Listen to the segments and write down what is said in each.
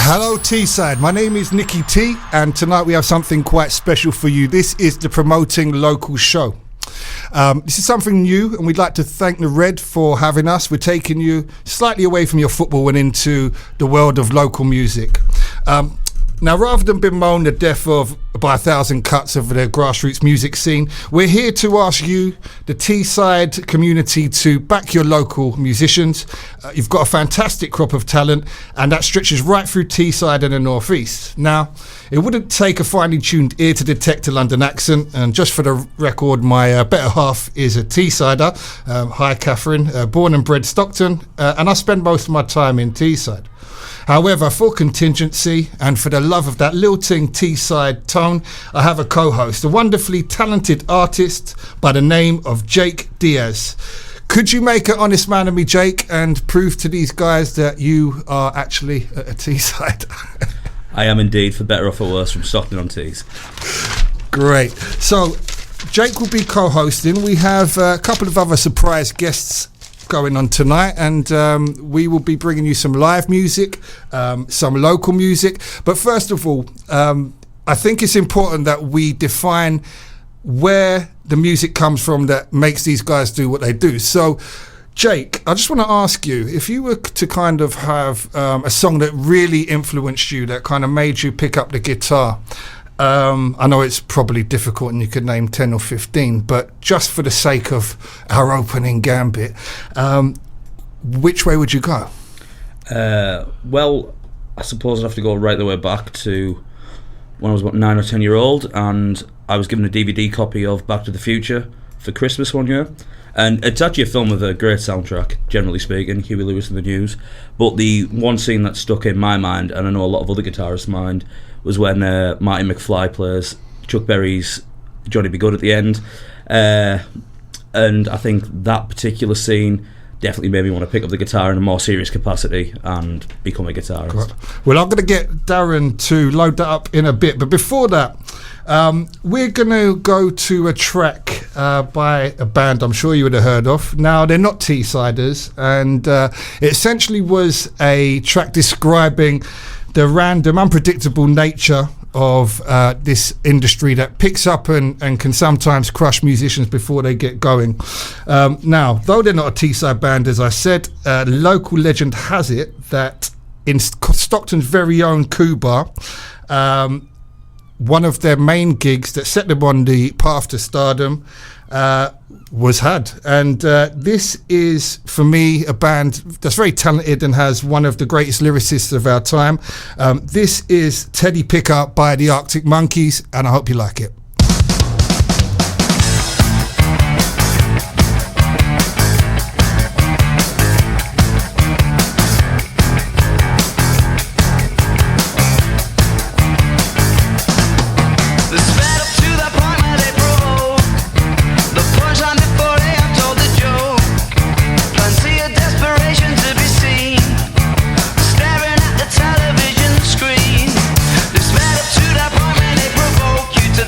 Hello Teesside, my name is Nicky T, and tonight we have something quite special for you. This is the Promoting Local show. This is something new, and we'd like to thank the Red for having us. We're taking you slightly away from your football and into the world of local music. Now, rather than bemoan the death of by 1,000 cuts of the grassroots music scene, we're here to ask you, the Teesside community, to back your local musicians. You've got a fantastic crop of talent, and that stretches right through Teesside and the North East. Now, it wouldn't take a finely tuned ear to detect a London accent, and just for the record, my better half is a Teessider. Hi, Catherine. Born and bred Stockton, and I spend most of my time in Teesside. However, for contingency and for the love of that lilting Teesside tone, I have a co-host, a wonderfully talented artist by the name of Diaz. Could you make an honest man of me, Jake, and prove to these guys that you are actually a Teesside? I am indeed, for better or for worse, from Stockton-on-Tees. Great. So, Jake will be co-hosting. We have a couple of other surprise guests going on tonight, and we will be bringing you some live music, some local music. But first of all, I think it's important that we define where the music comes from that makes these guys do what they do. So, Jake, I just want to ask you, if you were to kind of have a song that really influenced you, that kind of made you pick up the guitar. I know it's probably difficult and you could name 10 or 15, but just for the sake of our opening gambit, which way would you go? Well, I suppose I'd have to go right the way back to when I was about 9 or 10 year old, and I was given a DVD copy of Back to the Future for Christmas one year. And it's actually a film with a great soundtrack, generally speaking, Huey Lewis and the News. But the one scene that stuck in my mind, and I know a lot of other guitarists' mind, was when Marty McFly plays Chuck Berry's Johnny B. Good at the end. And I think that particular scene definitely made me want to pick up the guitar in a more serious capacity and become a guitarist. God. Well, I'm going to get Darren to load that up in a bit. But before that, we're going to go to a track by a band I'm sure you would have heard of. Now, they're not Teessiders, and it essentially was a track describing the random, unpredictable nature of this industry that picks up and can sometimes crush musicians before they get going. Now, though they're not a Teesside band, as I said, local legend has it that in Stockton's very own Coo Bar, one of their main gigs that set them on the path to stardom was had. And this is, for me, a band that's very talented and has one of the greatest lyricists of our time. This is Teddy Pickup by the Arctic Monkeys, and I hope you like it.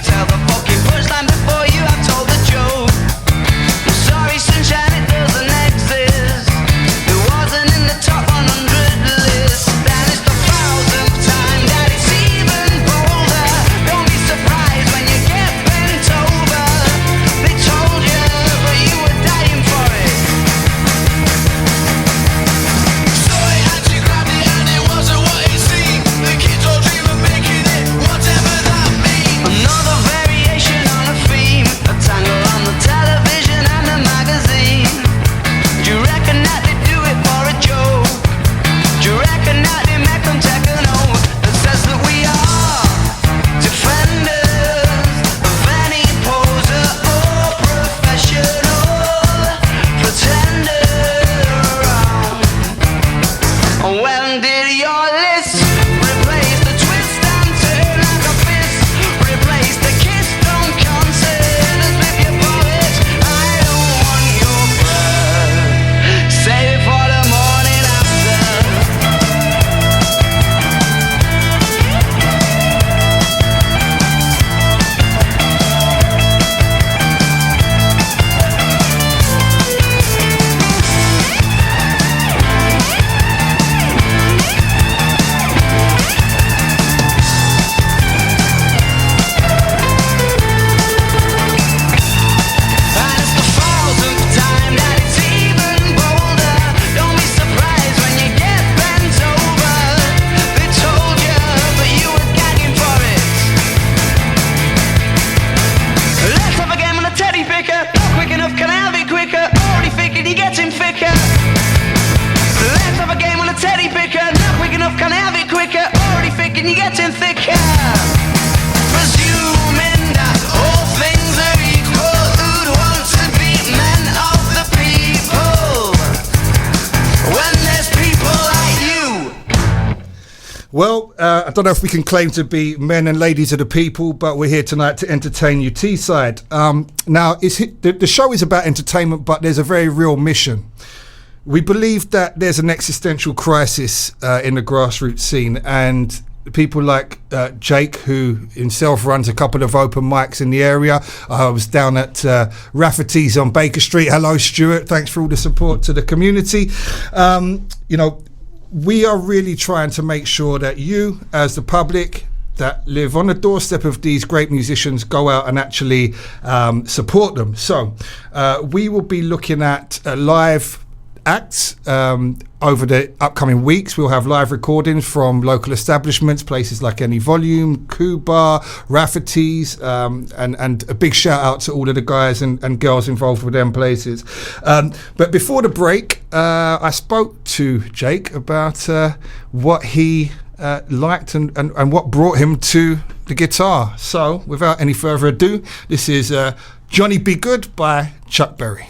Tell them Well, I don't know if we can claim to be men and ladies of the people, but we're here tonight to entertain you, Teesside. Now, the show is about entertainment, but there's a very real mission. We believe that there's an existential crisis in the grassroots scene, and people like Jake, who himself runs a couple of open mics in the area. I was down at Rafferty's on Baker Street. Hello, Stuart. Thanks for all the support to the community. We are really trying to make sure that you, as the public that live on the doorstep of these great musicians, go out and actually support them. So we will be looking at live acts over the upcoming weeks. We'll have live recordings from local establishments, places like Any Volume, Cuba, Rafferty's, and a big shout out to all of the guys and girls involved with them places. But before the break, I spoke to Jake about what he liked and what brought him to the guitar. So without any further ado, this is Johnny Be Good by Chuck Berry.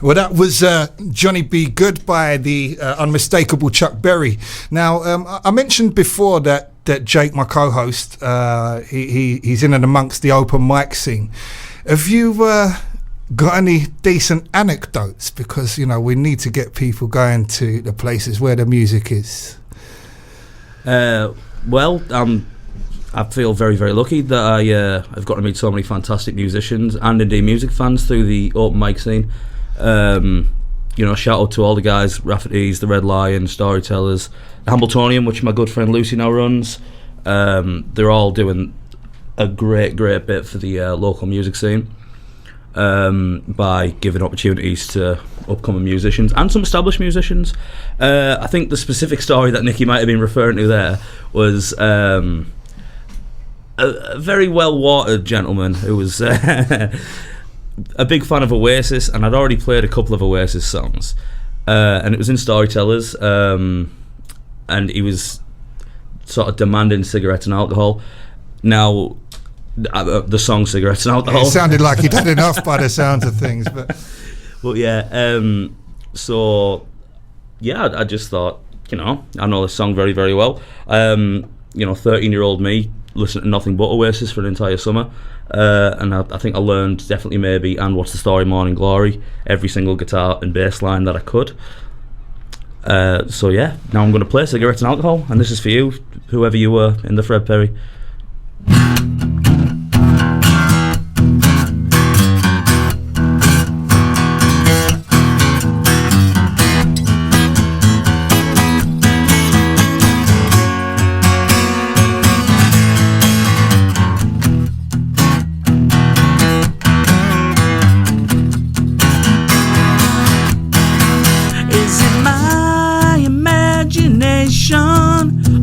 Well, that was Johnny Be Good by the unmistakable Chuck Berry. Now, I mentioned before that Jake, my co-host, he's in and amongst the open mic scene. Have you got any decent anecdotes? Because, we need to get people going to the places where the music is. I feel very, very lucky that I've got to meet so many fantastic musicians and indeed music fans through the open mic scene. Shout out to all the guys, Rafferty's, the Red Lion, Storytellers, the Hambletonian, which my good friend Lucy now runs. They're all doing a great bit for the local music scene by giving opportunities to upcoming musicians and some established musicians. I think the specific story that Nicky might have been referring to there was a very well-watered gentleman who was a big fan of Oasis, and I'd already played a couple of Oasis songs, and it was in Storytellers, and he was sort of demanding cigarettes and alcohol. Now, the song Cigarettes and Alcohol. It sounded like he'd had enough by the sounds of things, but But yeah, so yeah, I just thought, I know this song very, very well. 13-year-old me listened to nothing but Oasis for an entire summer, and I think I learned definitely maybe And What's the Story, Morning Glory, every single guitar and bass line that I could. So yeah, now I'm going to play Cigarettes and Alcohol, and this is for you, whoever you were in the Fred Perry.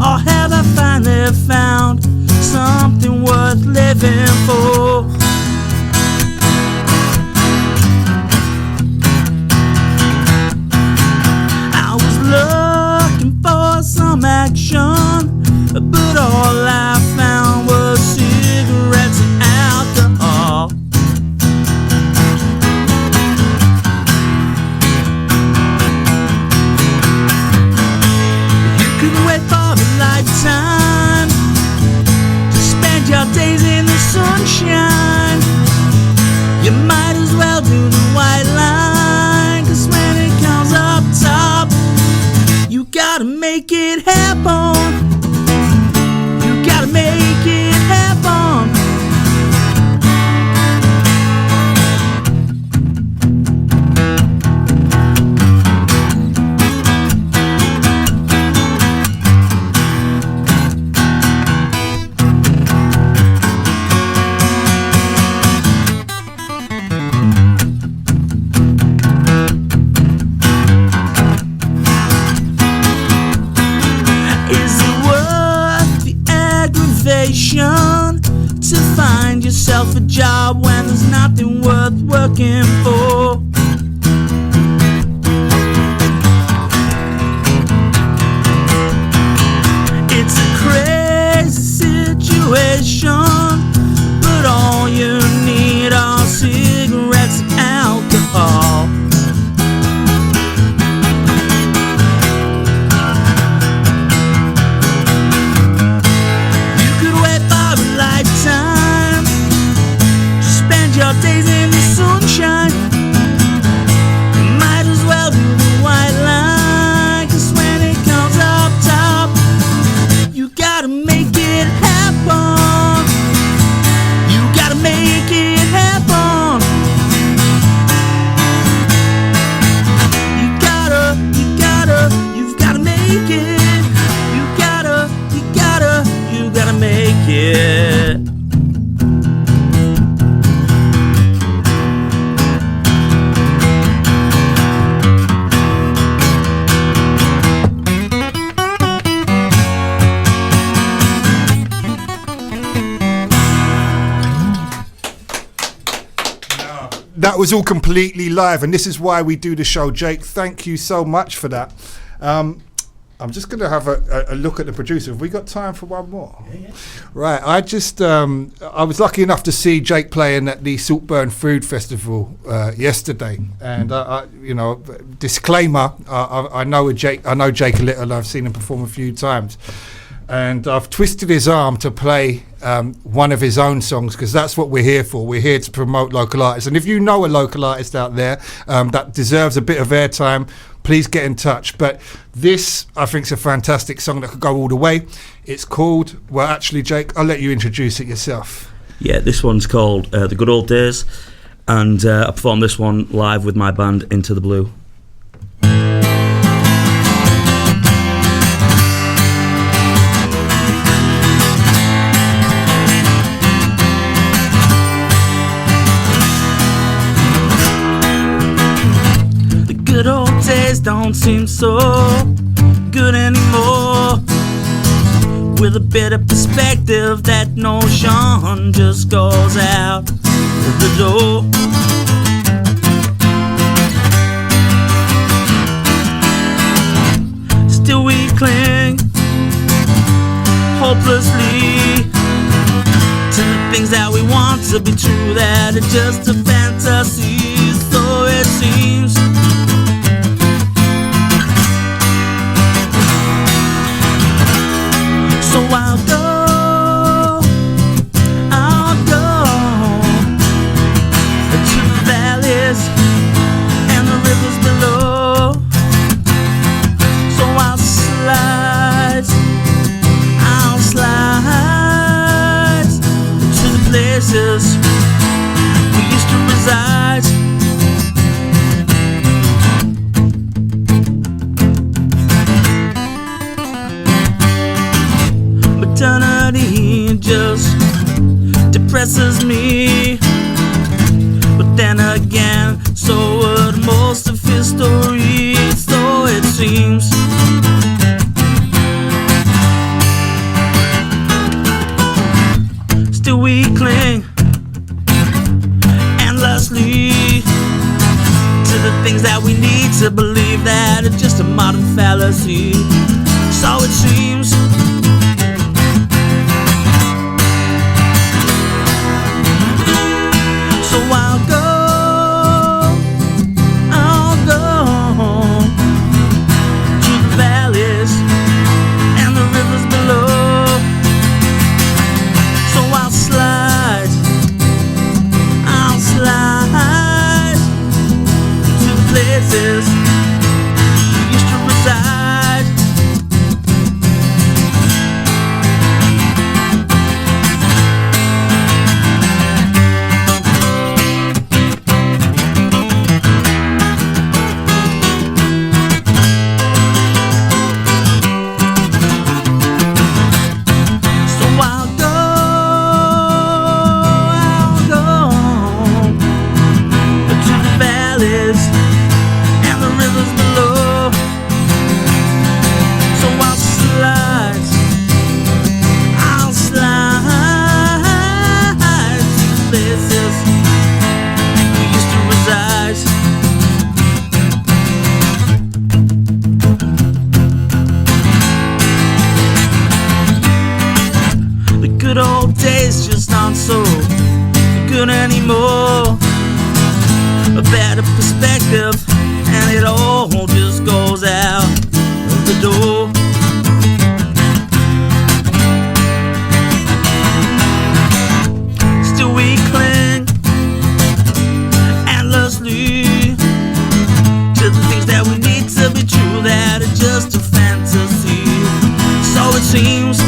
Or have I finally found something worth living for? I was looking for some action, but all I found was cigarettes and alcohol. You could wait for lifetime to spend your days in the sunshine. You might as well do the white line, 'cause when it comes up top, you gotta make it happen. You gotta make it happen. To find yourself a job when there's nothing worth working for. It's a crazy situation, but all you need are cigarettes and alcohol. Your days in the sunshine, you might as well do the white line, 'cause when it comes up top, you gotta make it happen. You gotta make it happen. You've gotta make it. You gotta make it. That was all completely live, and this is why we do the show. Jake, thank you so much for that. I'm just going to have a look at the producer. Have we got time for one more? Yeah. Right. I was lucky enough to see Jake playing at the Saltburn Food Festival yesterday, and disclaimer: I know Jake a little. And I've seen him perform a few times. And I've twisted his arm to play one of his own songs, because that's what we're here for. We're here to promote local artists. And if you know a local artist out there that deserves a bit of airtime, please get in touch. But this, I think, is a fantastic song that could go all the way. It's called, well, actually, Jake, I'll let you introduce it yourself. Yeah, this one's called The Good Old Days, and I performed this one live with my band Into the Blue. Good old days don't seem so good anymore. With a bit of perspective, that notion just goes out the door. Still we cling hopelessly to the things that we want to be true, that are just a fantasy. So it's seems. So I'll go to the valleys and the rivers below. So I'll slide to the places we used to reside. Maternity just depresses me, but then again, so would most of history, so it seems. Still we cling endlessly to the things that we need to believe that it's just a modern fallacy, so it seems. So I'll go to the valleys and the rivers below. So I'll slide to the places we used to reside. Good old days just aren't so good anymore. A better perspective, and it all just goes out the door. Still we cling endlessly to the things that we need to be true, that are just a fantasy, so it seems.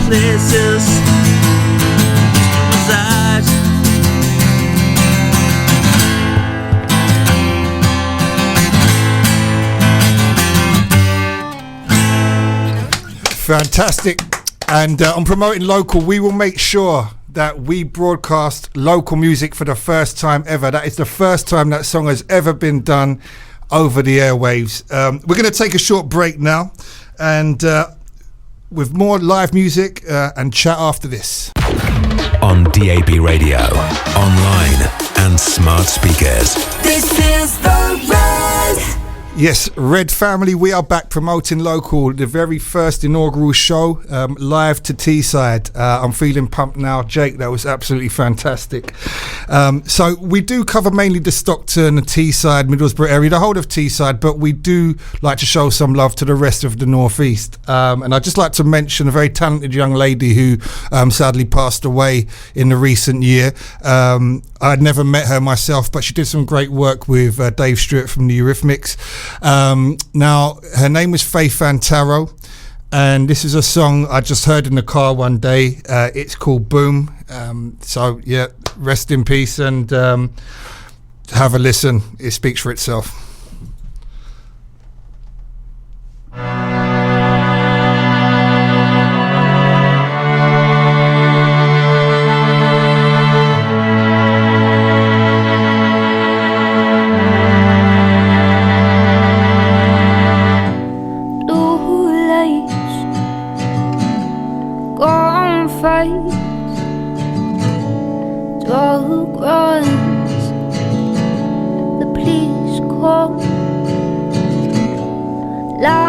Places reside. Fantastic. And on promoting local, we will make sure that we broadcast local music for the first time ever. That is the first time that song has ever been done over the airwaves. We're going to take a short break now, and with more live music and chat after this. On DAB radio, online and smart speakers. This is the Red. Yes, Red family, we are back promoting local, the very first inaugural show, live to Teesside. I'm feeling pumped now. Jake, that was absolutely fantastic. So we do cover mainly the Stockton, the Teesside, Middlesbrough area, the whole of Teesside, but we do like to show some love to the rest of the Northeast. And I'd just like to mention a very talented young lady who sadly passed away in the recent year. I'd never met her myself, but she did some great work with Dave Stewart from the Eurythmics. Now, her name was Faith Fantaro, and this is a song I just heard in the car one day. It's called Boom. So, yeah, rest in peace, and have a listen. It speaks for itself.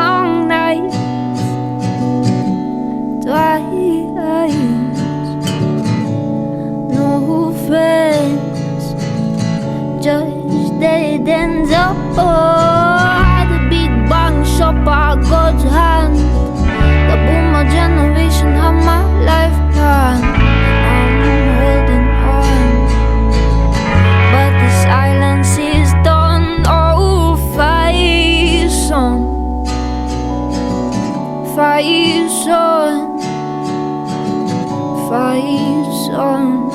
long nights, twice, no friends, just dead ends up. The big bang shop by God's hand. The boomer generation have my life plan. I'm holding on, but the silence is done. Oh, fight on, fight on, fight on,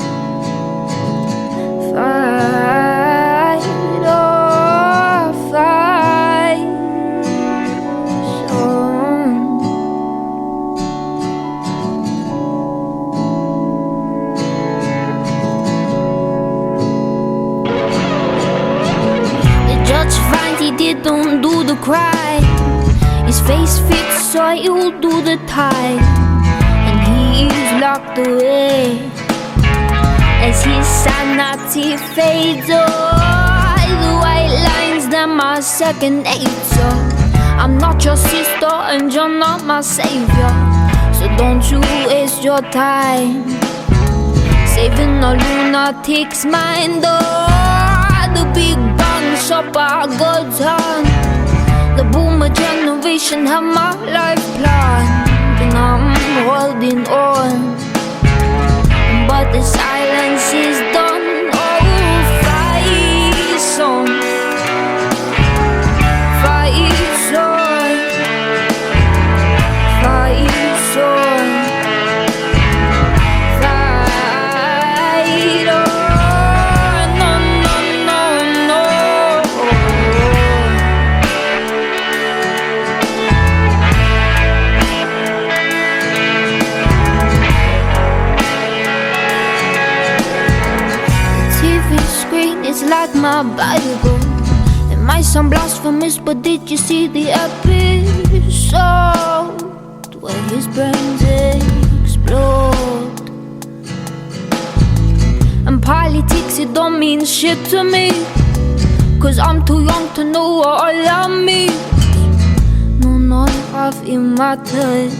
fight on, fight on. The judge finds he didn't do the crime. His face fits, so he'll do the time. And he is locked away as his sanity fades. Oh, the white lines, them are second nature. I'm not your sister and you're not my savior, so don't you waste your time saving a lunatic's mind. Oh, the big bang shop by God's hand. The boomer generation have my life plan, and I'm holding on, but the silence is done. Oh, fight on, fight on, fight on, fight on. No, no, no, no. TV screen is like my Bible. It might sound blasphemous, but did you see the episode where his brains explode? And politics, it don't mean shit to me, 'cause I'm too young to know what all that means. No, none of it matters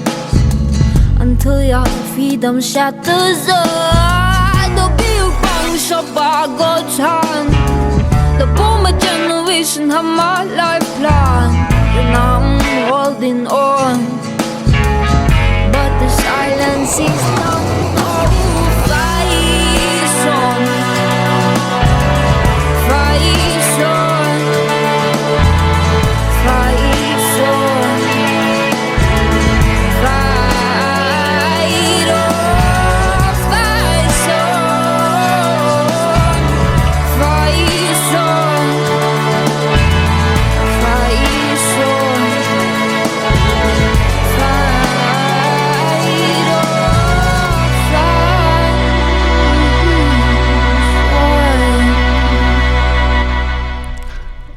until your freedom shatters. The big bang shop by God's hand. The boomer generation have my life plan, and I'm holding on, but the silence is done. Oh, fight on, fight on, fight on, fight on, fight on, fight on, fight on,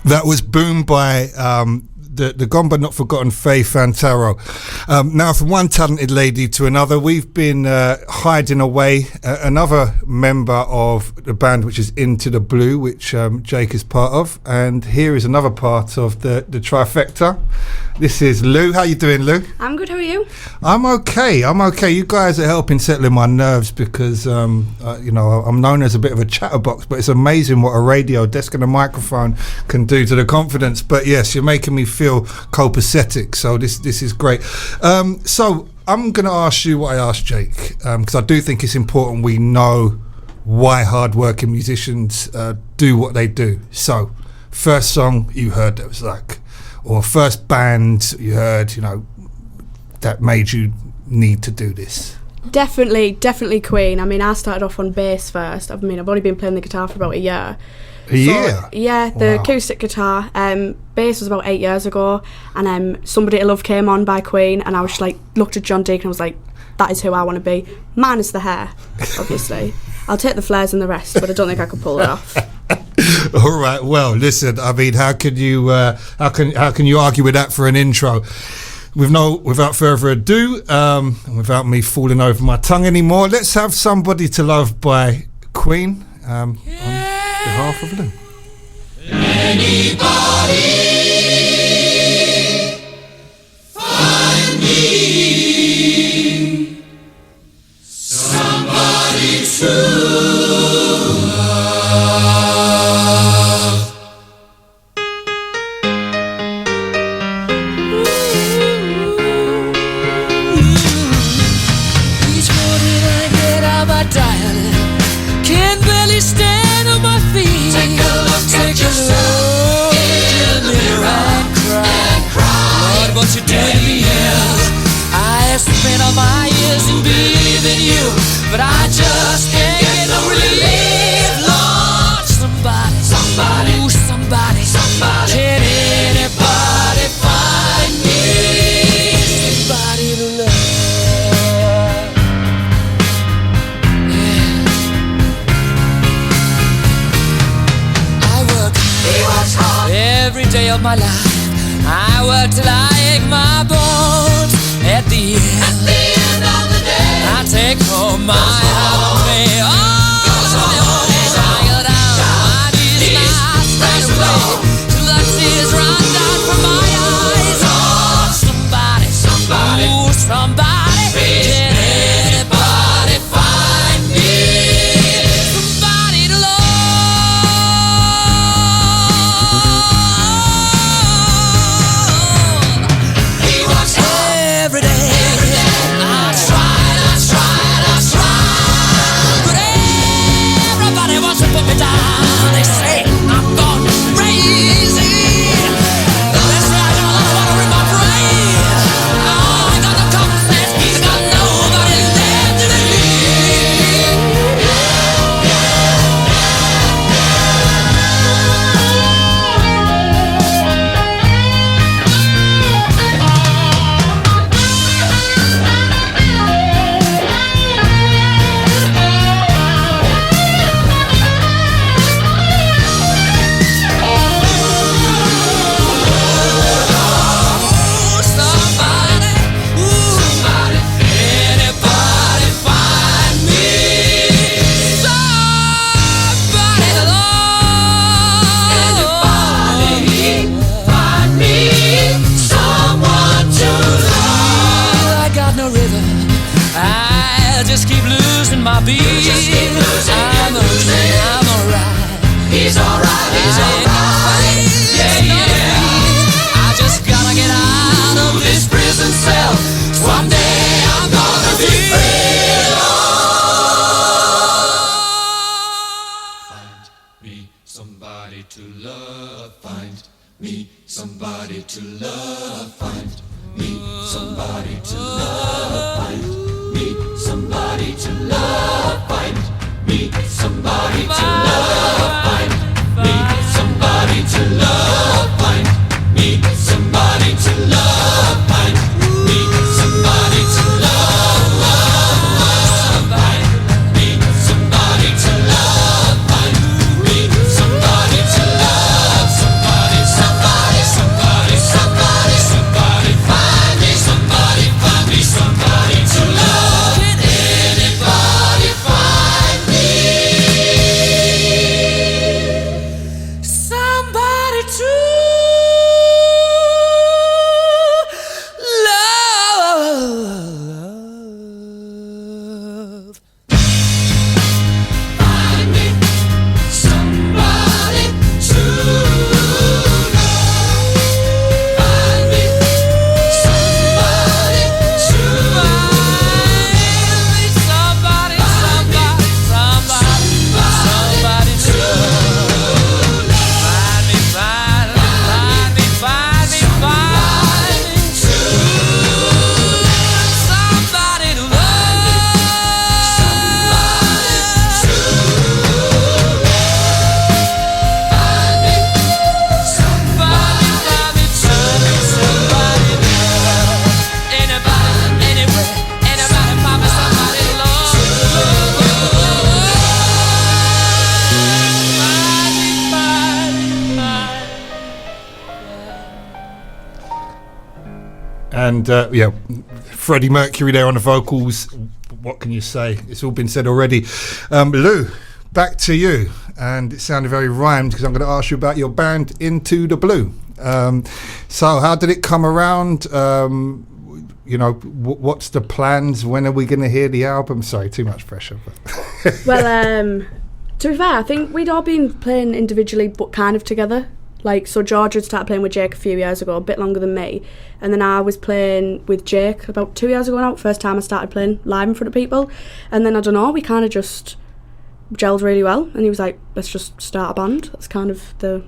That was Boom by the gone but not forgotten Faye Fantaro. Now, from one talented lady to another, we've been hiding away another member of the band, which is Into the Blue, which Jake is part of, and here is another part of the trifecta. This is Lou. How you doing, Lou? I'm good, how are you? I'm okay. You guys are helping settling my nerves because, you know, I'm known as a bit of a chatterbox, but it's amazing what a radio desk and a microphone can do to the confidence. But yes, you're making me feel copacetic, so this is great. So I'm going to ask you what I asked Jake, because I do think it's important we know why hard-working musicians do what they do. So, first song you heard that was like, or first band you heard, you know, that made you need to do this? Definitely Queen. I mean, I started off on bass first. I mean, I've only been playing the guitar for about a year. Yeah, the acoustic guitar. Bass was about 8 years ago, and Somebody to Love came on by Queen, and I was just like, looked at John Deacon and was like, that is who I want to be. Minus the hair, obviously. I'll take the flares and the rest, but I don't think I could pull it off. All right. Well, listen. I mean, how can you argue with that for an intro? Without further ado, and without me falling over my tongue anymore, let's have Somebody to Love by Queen on behalf of Lou. Anybody darling. Can't barely stand on my feet. Take a look at yourself in the mirror and cry. Lord, what you did to me. I have spent all my years in believing you, but I just can't get no relief. Lord, somebody, ooh, somebody, can anybody find me somebody to love? Yeah. I work hard every day of my life. I work till I ache my bones. At the end of the day, I take home my half pay. Oh, tired out, my knees not straight away, till the tears run down from my eyes. Oh, somebody, ooh, somebody, can anybody find me somebody to love? He wants every day. I tried, but everybody wants to put me down. They say I'm gone crazy. They say I got a lot of water in my brain. Oh, I got no common sense. I got nobody left to my beat. I'm alright. He's alright. Yeah. I just gotta get out of this prison cell. Someday I'm gonna be free. Find me somebody to love. Find me somebody to love. Find me somebody to love. Find me somebody to love. Find me somebody to love. Find me somebody to love. Find me somebody to love. Find me somebody to love. Find me somebody to love. Find me somebody to love. Somebody, somebody, somebody, somebody, somebody. Find me somebody. Find me somebody to love. Can anybody find me somebody to love? Find me somebody to love. Find me somebody to love. Somebody, somebody, somebody to love. Find me, find me, find me, find me, find me to somebody to love. Somebody, find me somebody to love. Anybody, anywhere, anybody, find me somebody to love. And yeah, Freddie Mercury there on the vocals. What can you say? It's all been said already. Lou, back to you. And it sounded very rhymed because I'm going to ask you about your band Into the Blue. So how did it come around? You know, what's the plans? When are we going to hear the album? Sorry, too much pressure. But Well, to be fair, I think we'd all been playing individually but kind of together Like, so George had started playing with Jake a few years ago, a bit longer than me, and then I was playing with Jake about 2 years ago now, first time I started playing live in front of people, and then I don't know, we kind of just gelled really well, and he was like, let's just start a band. That's kind of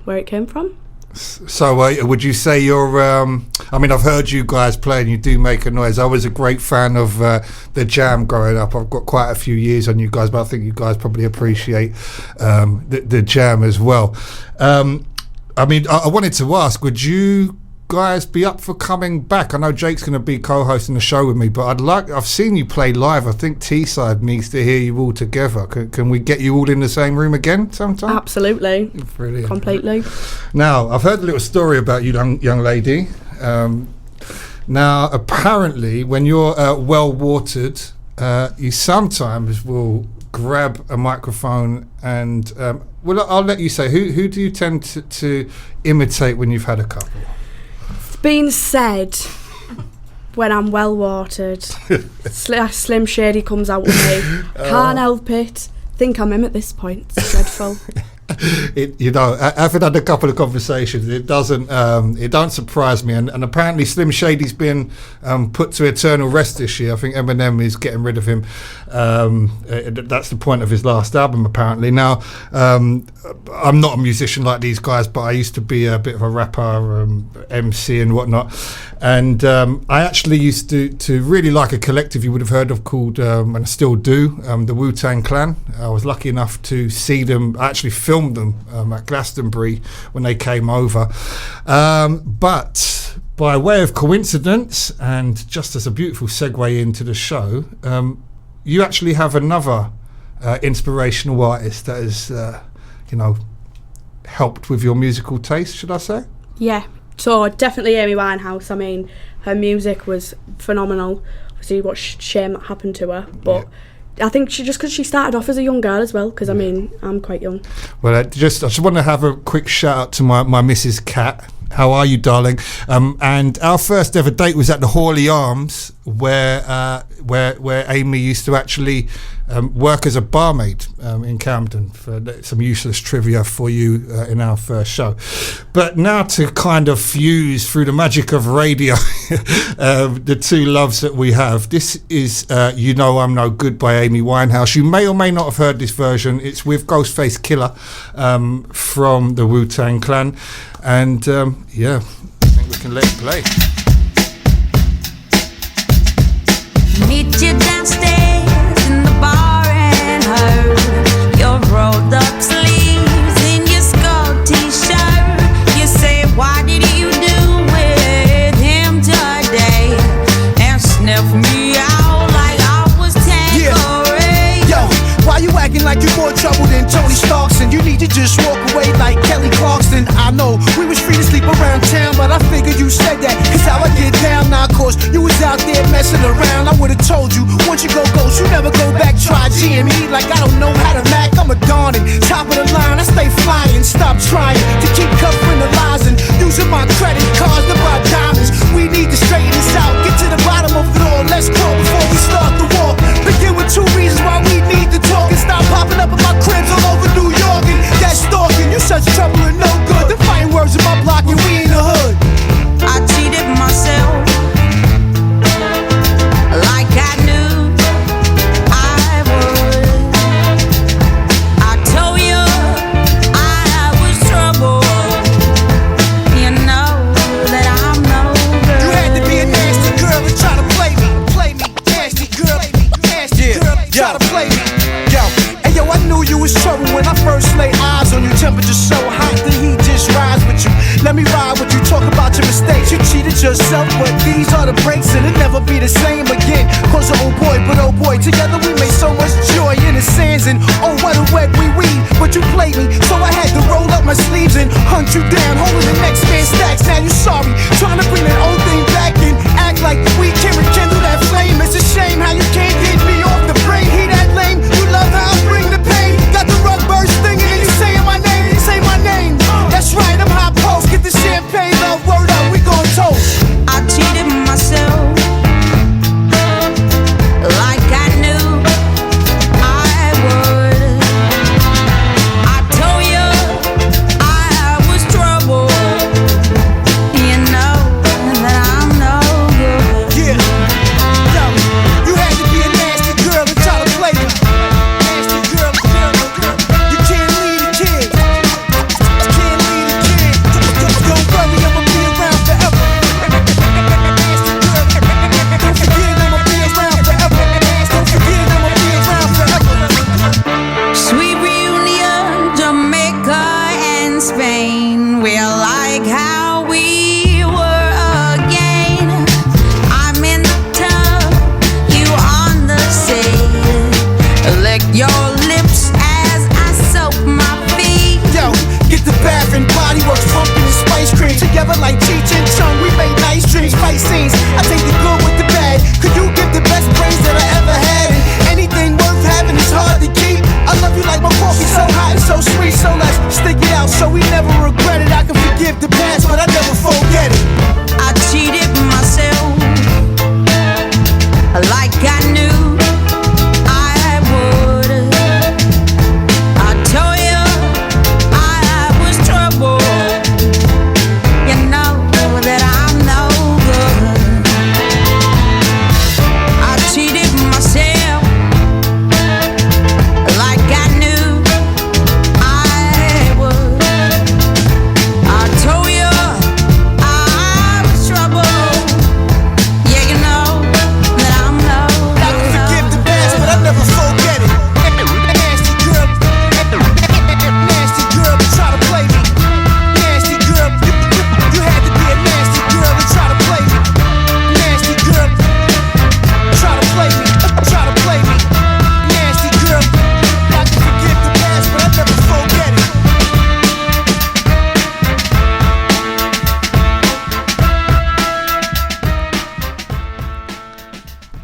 where it came from. So would you say you're I mean, I've heard you guys play and you do make a noise. I was a great fan of the Jam growing up. I've got quite a few years on you guys, but I think you guys probably appreciate the Jam as well. I mean, I wanted to ask, would you guys be up for coming back? I know Jake's going to be co-hosting the show with me, but I've seen you play live. I think Teesside needs to hear you all together. Can we get you all in the same room again sometime? Absolutely. Brilliant. Completely. Now, I've heard a little story about you, young lady. Now, apparently, when you're well-watered, you sometimes will grab a microphone and... well, I'll let you say, who do you tend to imitate when you've had a couple? It's been said when I'm well watered, Slim Shady comes out with me. Can't help it. Think I'm him at this point. It's dreadful. Having had a couple of conversations, it don't surprise me, and apparently Slim Shady's been put to eternal rest this year. I think Eminem is getting rid of him. That's the point of his last album, apparently. Now, I'm not a musician like these guys, but I used to be a bit of a rapper, MC and whatnot, and I actually used to really like a collective you would have heard of called, and I still do, the Wu-Tang Clan. I was lucky enough to see them, I actually filmed them at Glastonbury when they came over, but by way of coincidence, and just as a beautiful segue into the show, you actually have another inspirational artist that has helped with your musical taste, should I say? Yeah, so definitely Amy Winehouse. I mean, her music was phenomenal. Obviously, what shame that happened to her, but I think because she started off as a young girl as well, because I mean, I'm quite young. Well, I just want to have a quick shout out to my Mrs. Cat. How are you, darling? And our first ever date was at the Hawley Arms, where Amy used to actually work as a barmaid in Camden. For some useless trivia for you in our first show. But now to kind of fuse through the magic of radio, the two loves that we have. This is You Know I'm No Good by Amy Winehouse. You may or may not have heard this version. It's with Ghostface Killer from the Wu-Tang Clan. And I think we can let it play. Meet you downstairs in the bar and her. Your rolled up sleeves in your skull t-shirt. You say, why did you do with him today? And sniff me out like I was Tanqueray. Yo, why you acting like you more trouble than Tony Stark's? And you need to just walk away like Kelly Clarkson. I know we was free to sleep around town, but I figured you said that, cause how I get down now, cause you was out there messing around. I would've told you, once you go ghost, you never go back. Try GME like I don't know how to Mac. I'm a Darnin, top of the line, I stay flying. Stop trying to keep covering the lies and using my credit cards to buy diamonds. We need to straighten this out, get to the bottom of it all. Let's go before we start the war. Begin with 2 reasons why we need to talk and stop popping up in my cribs all over New York. And that's stalking, you such trouble and no good. The fighting words in my block and we in the hood. I cheated myself like I knew I would. I told you I was trouble. You know that I'm no good. You had to be a nasty girl and try to play me. Nasty girl, try to play me. Yo, I knew you was trouble when I first laid eyes on you. Temperature so hot, the heat just rise with you. Let me ride with you, talk about your mistakes. You cheated yourself, but these are the breaks, and it'll never be the same again. Cause oh boy, together we made so much joy in the sands. And oh, what a wet we weed, but you played me, so I had to roll up my sleeves and hunt you down, holding the next man's stacks. Now you sorry, trying to bring that old thing back and act like we can rekindle that flame. It's a shame how you can't get me off the brain. He that lame, you love how I bring the pain. Got the rug burst stinging and you saying my name, say my name. That's right, I'm hot post, get the champagne, love, word up, we gon' toast. I cheated myself like I knew I would. I told you I was trouble.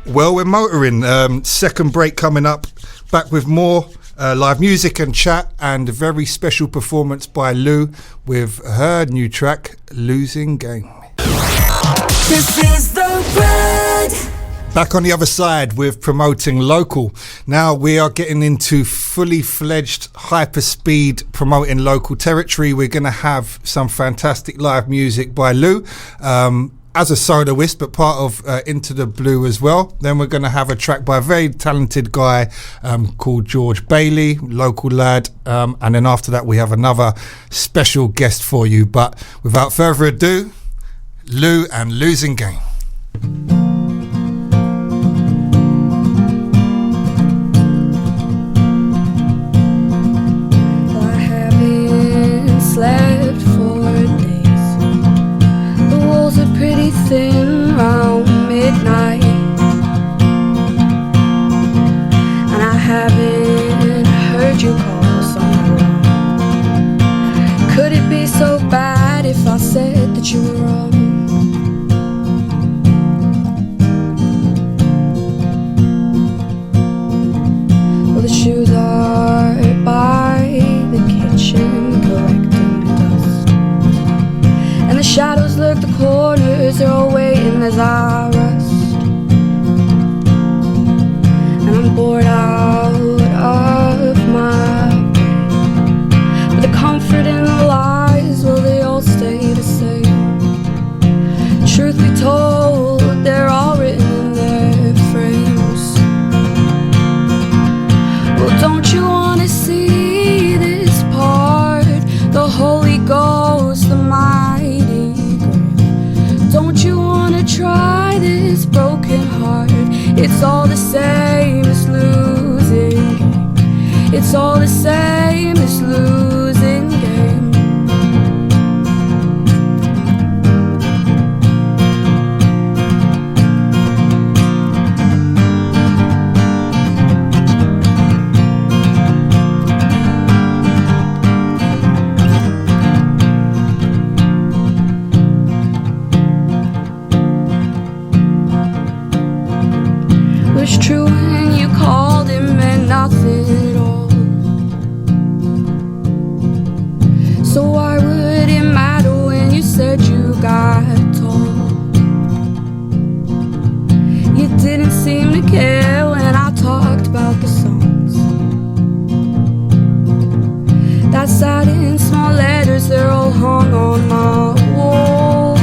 Well, we're motoring. Second break coming up. Back with more live music and chat, and a very special performance by Lou with her new track, Losing Game. This is the Red. Back on the other side with promoting local. Now we are getting into fully fledged hyper-speed promoting local territory. We're going to have some fantastic live music by Lou as a soloist, but part of Into the Blue as well. Then we're going to have a track by a very talented guy called George Bailey, local lad. And then after that we have another special guest for you. But without further ado, Lou and Losing Game. Slept for days. The walls are pretty thin round midnight, and I haven't heard you call someone. Could it be so bad if I said that you were wrong? Well, the shoes are by the kitchen collecting dust, and the shadows lurk the corners, they're all waiting as I rust. And I'm bored out of my brain, but the comfort and the lies, well, they all stay the same. Truth be told, they're all written in their frames. Well, don't you want to see this part? The Holy Ghost, the mighty grail. Don't you want to try this broken heart? It's all the same as losing game. It's all the same as losing game. Was true when you called it meant nothing at all. So why would it matter when you said you got tall? You didn't seem to care when I talked about the songs that sat in small letters, they're all hung on my walls.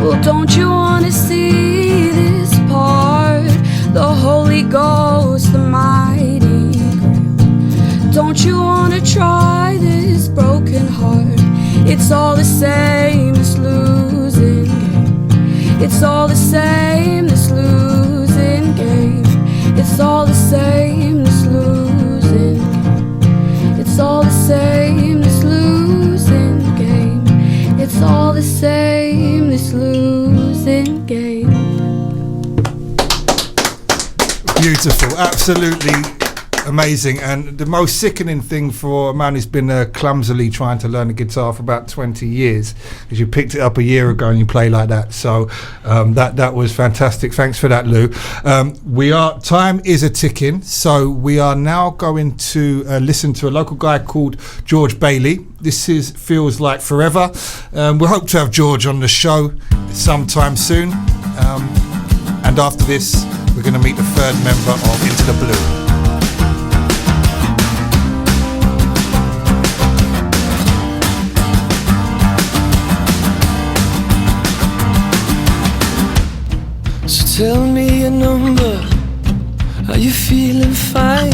Well, don't you want to see this part? The Holy Ghost, the mighty grail. Don't you want to try this broken heart? It's all the same as losing game. It's all the same as losing game. It's all the same as losing game. It's all the same as losing game. It's all the same as losing game. Beautiful, absolutely amazing. And the most sickening thing for a man who's been clumsily trying to learn the guitar for about 20 years is you picked it up a year ago and you play like that. So that was fantastic. Thanks for that, Lou. Time is a ticking, so we are now going to listen to a local guy called George Bailey. This is Feels Like Forever. We hope to have George on the show sometime soon. And after this, we're going to meet the third member of Into the Blue. So tell me your number, are you feeling fine?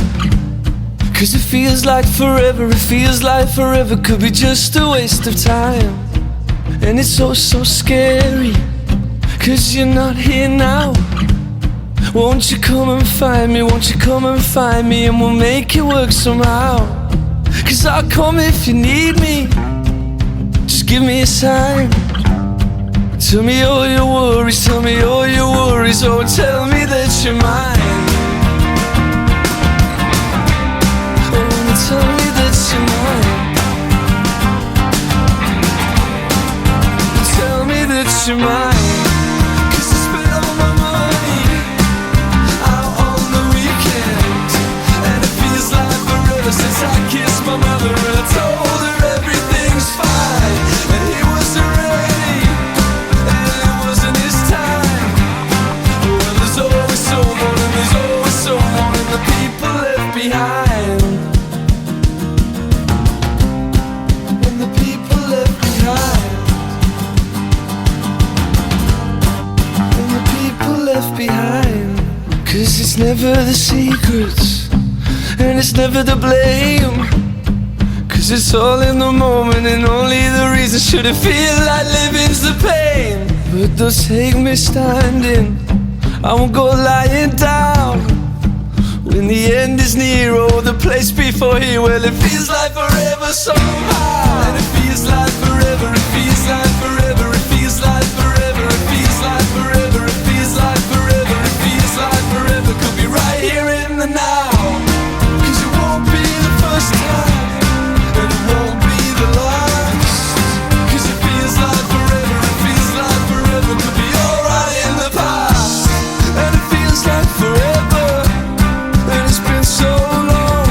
Cause it feels like forever, it feels like forever could be just a waste of time. And it's so scary, cause you're not here now. Won't you come and find me, won't you come and find me, and we'll make it work somehow. Cause I'll come if you need me, just give me a sign. Tell me all your worries, tell me all your worries, oh tell me that you're mine. Oh, tell me that you're mine. Tell me that you're mine. Cause the spell of my left behind. Cause it's never the secrets, and it's never the blame. Cause it's all in the moment, and only the reason should it feel like living's the pain. But don't take me standing, I won't go lying down. When the end is near, oh, the place before here, well, it feels like forever somehow. And it feels like forever, it feels like forever, it feels like forever, it feels like forever, it feels like forever, it feels like forever. Could be right here in the now. Cause it won't be the first time, and it won't be the last. Cause it feels like forever, it feels like forever. Could be alright in the past. And it feels like forever, and it's been so long.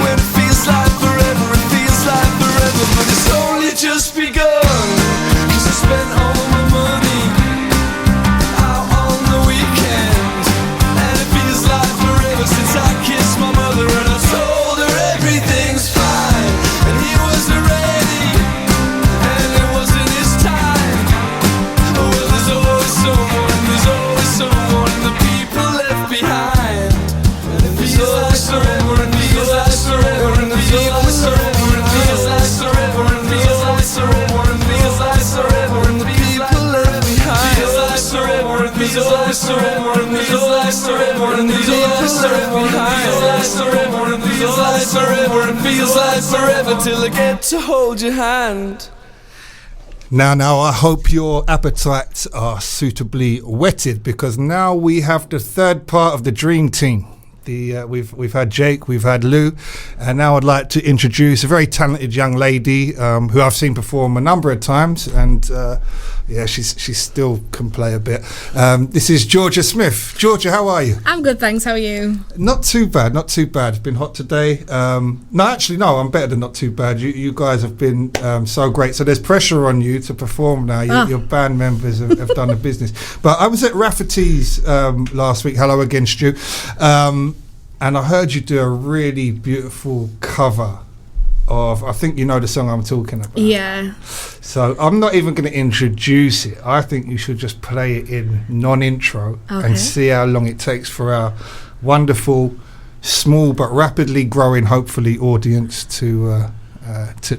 When it feels like forever, it feels like forever. But it's only just begun. Cause I spent all my money out on the weekend, and it feels like forever since I kissed my mother and I told her everything's fine. And he wasn't ready, and it wasn't his time. Oh well, there's always someone, and the people left behind. And it feels like forever, and feels like forever, and it feels like forever, and feels like forever, and feels like forever, and feels like forever, and the people left behind. Feels like forever, and feels like forever, and feels like forever, and the people left behind. Feels like forever, and feels like forever, and feels like forever till I get to hold your hand. Now, I hope your appetites are suitably whetted, because now we have the third part of the dream team. We've had Jake, we've had Lou, and now I'd like to introduce a very talented young lady who I've seen perform a number of times, and she still can play a bit. This is Georgia Smith. Georgia, how are you? I'm good, thanks. How are you? Not too bad. It's been hot today. No, I'm better than not too bad. You guys have been so great. So there's pressure on you to perform now. Your band members have done the business. But I was at Rafferty's last week. Hello again, Stu. And I heard you do a really beautiful cover of, I think you know the song I'm talking about. Yeah. So I'm not even going to introduce it. I think you should just play it in non-intro and see how long it takes for our wonderful, small but rapidly growing, hopefully, audience to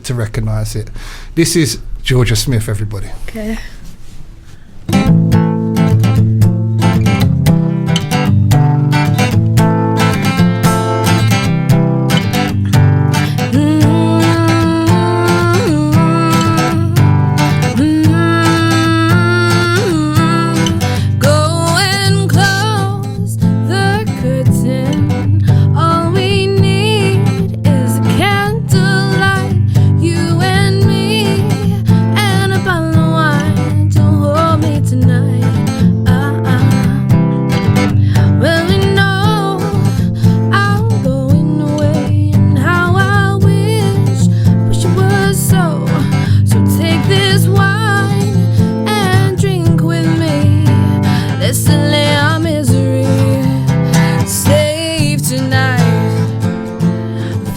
recognise it. This is Georgia Smith, everybody. Okay.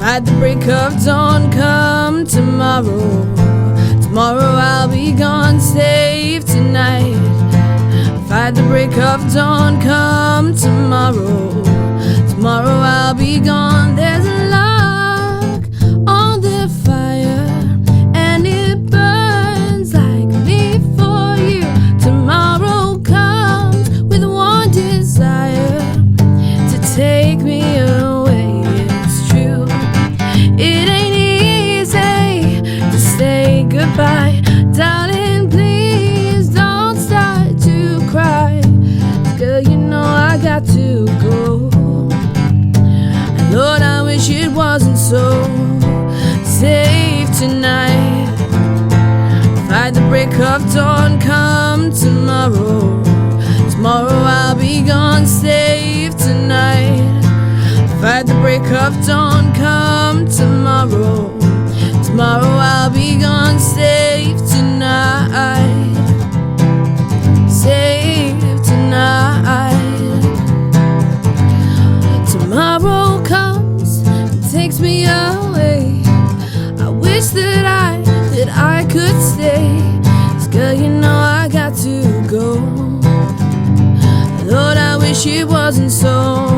At the break of dawn, come tomorrow. Tomorrow I'll be gone, save tonight. At the break of dawn, come tomorrow. Tomorrow I'll be gone. There's a log on the fire, and it burns like me for you. Tomorrow comes with one desire, to take me away. It ain't easy to say goodbye, darling, please don't start to cry. Girl, you know I got to go, and Lord, I wish it wasn't so. Save tonight. At the break of dawn, come tomorrow. Tomorrow I'll be gone, save tonight. At the break of dawn, come tomorrow. Tomorrow I'll be gone, save tonight. Save tonight. Tomorrow comes and takes me away. I wish that I could stay. 'Cause girl, you know I got to go. she wasn't so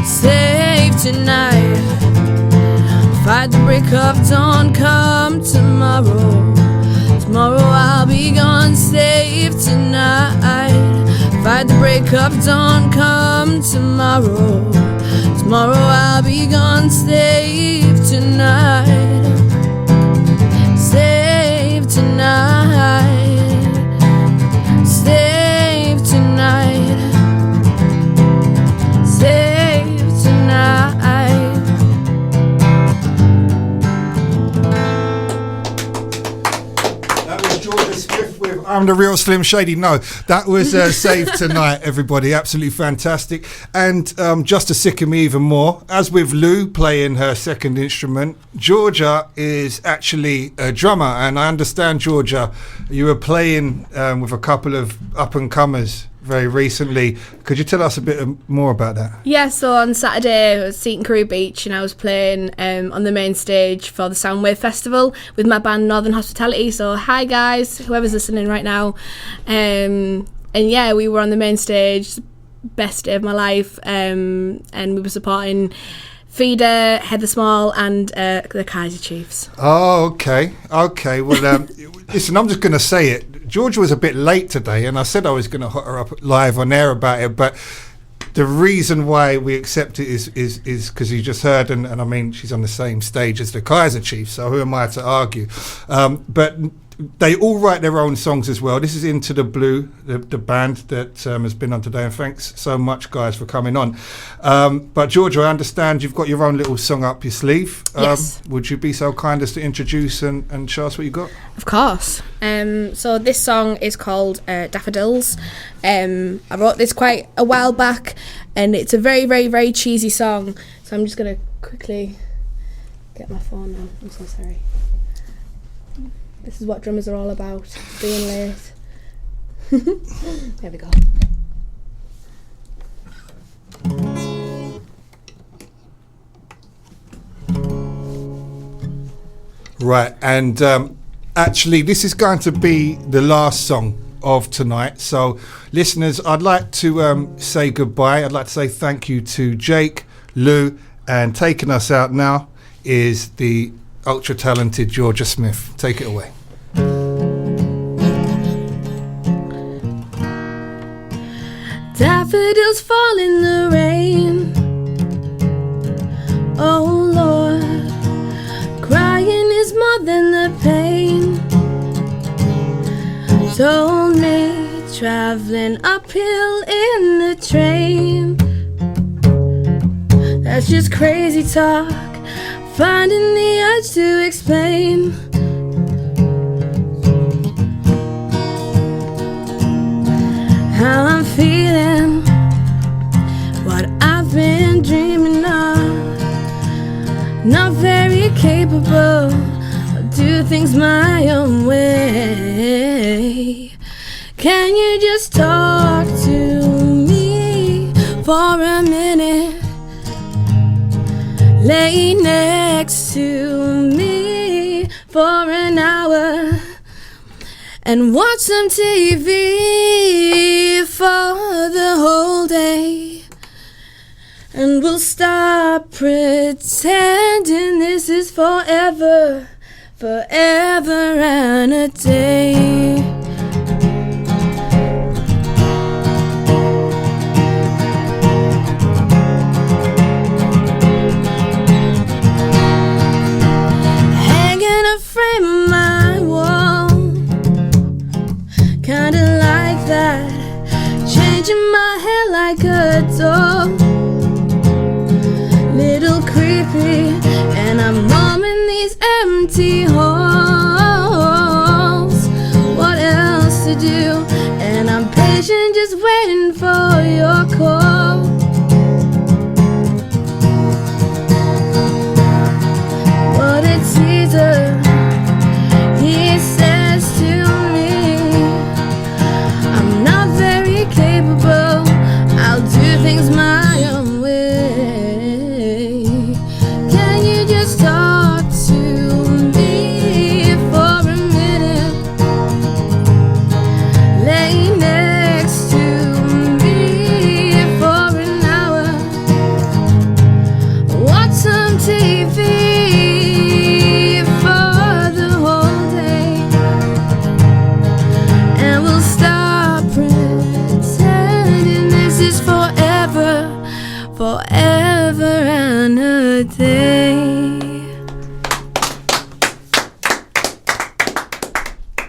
safe tonight. Fight the break of dawn, come tomorrow. Tomorrow I'll be gone, safe tonight. Fight the break of dawn, come tomorrow. Tomorrow I'll be gone, safe tonight. Safe tonight. Safe tonight. Safe tonight. That was Georgia Smith with I'm the Real Slim Shady. No, that was Save Tonight, everybody. Absolutely fantastic. And just to sicken me even more, as with Lou playing her second instrument, Georgia is actually a drummer. And I understand, Georgia, you were playing with a couple of up-and-comers very recently. Could you tell us a bit more about that? Yeah, so on Saturday I was Seton Crew Beach and I was playing on the main stage for the Soundwave Festival with my band Northern Hospitality. So hi guys, whoever's listening right now. And yeah, we were on the main stage, best day of my life, and we were supporting Feeder, Heather Small and the Kaiser Chiefs. Oh, okay. Well, listen, I'm just going to say it. Georgia was a bit late today, and I said I was going to hot her up live on air about it, but the reason why we accept it is because you just heard, and I mean, she's on the same stage as the Kaiser Chiefs, so who am I to argue? But they all write their own songs as well. This is Into the Blue, the band that has been on today, and thanks so much, guys, for coming on. But Georgia, I understand you've got your own little song up your sleeve. Yes. Would you be so kind as to introduce and show us what you got? Of course. So this song is called Daffodils. I wrote this quite a while back, and it's a very, very, very cheesy song. So I'm just going to quickly get my phone on. I'm so sorry. This is what drummers are all about, being late. There we go. Right, and actually this is going to be the last song of tonight. So listeners, I'd like to say goodbye. I'd like to say thank you to Jake, Lou, and taking us out now is the ultra talented Georgia Smith. Take it away. Daffodils fall in the rain. Oh Lord, crying is more than the pain. Told me traveling uphill in the train. That's just crazy talk, finding the urge to explain. How I'm feeling, what I've been dreaming of. Not very capable, I'll do things my own way. Can you just talk to me for a minute? Lay next to me for an hour and watch some TV for the whole day. And we'll stop pretending this is forever, forever and a day. Hanging a frame on my wall, kinda like that, changing my hair like a doll. Little creepy, and I'm numbing these empty halls. What else to do? And I'm patient, just waiting for your call. What a teaser, he says to me. I'm not very capable, I'll do things my own way. Can you just talk to me for a minute? Lay next to me for forever and a day.